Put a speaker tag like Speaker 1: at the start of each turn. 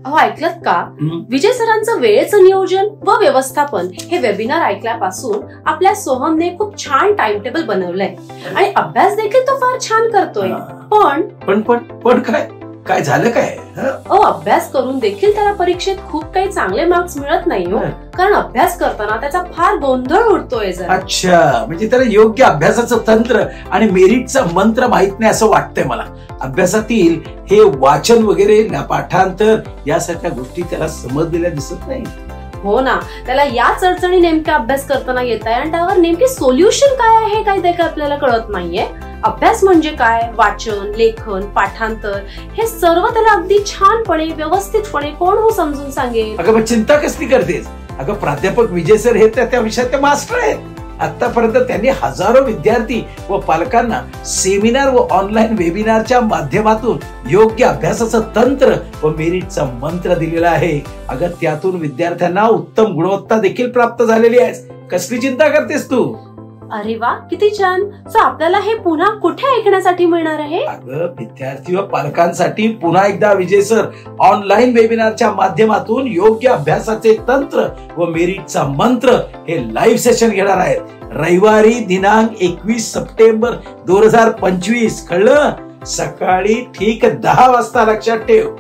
Speaker 1: अहो ऐकलत का, विजय सरांचं वेळेचं नियोजन व व्यवस्थापन हे वेबिनार ऐकल्यापासून आपल्या सोहमने खूप छान टाइम टेबल बनवलंय आणि अभ्यास देखील तो फार छान करतोय.
Speaker 2: पण काय झालं काय?
Speaker 1: अभ्यास करून देखील त्याला परीक्षेत खूप काही चांगले मार्क्स मिळत नाही हो, कारण अभ्यास करताना त्याचा फार गोंधळ उडतोय.
Speaker 2: अच्छा, म्हणजे त्याला योग्य अभ्यासाचं तंत्र आणि मेरिटचा मंत्र माहित नाही असं वाटतंय मला. अभ्यासातील हे वाचन वगैरे पाठांतर यासारख्या गोष्टी त्याला समजलेल्या दिसत नाही.
Speaker 1: हो ना, त्याला याच अडचणी नेमका अभ्यास करताना येत आहे आणि त्यावर नेमके सोल्युशन काय आहे काय ते आपल्याला कळत नाहीये. अभ्यास म्हणजे काय, वाचन, लेखन, पाठांतर हे सर्व त्याला अगदी छानपणे व्यवस्थितपणे कोण हो समजून सांगेल.
Speaker 2: अगं मग चिंता कसली करतेस? अगं प्राध्यापक विजय सर हे त्या विषयात मास्टर आहेत. आतापर्यंत त्यांनी हजारो विद्यार्थी व पालकांना सेमिनार व ऑनलाईन वेबिनारच्या माध्यमातून योग्य अभ्यासाचं तंत्र व मेरिटचा मंत्र दिलेला आहे. अगं त्यातून विद्यार्थ्यांना उत्तम गुणवत्ता देखील प्राप्त झालेली आहे. कसली चिंता करतेस तू?
Speaker 1: अरे वा, किती छान. सो आपल्याला हे पुन्हा कुठे ऐकण्यासाठी मिळणार आहे?
Speaker 2: अगं विद्यार्थी व पालकांसाठी पुन्हा एकदा विजय सर ऑनलाईन वेबिनारच्या माध्यमातून योग्य अभ्यासाचे तंत्र व मेरिटचा मंत्र हे लाईव्ह सेशन घेणार आहेत. रविवारी दिनांक 21 सप्टेंबर 2025. कळलं? सकाळी ठीक 10 वाजता. लक्षात ठेव.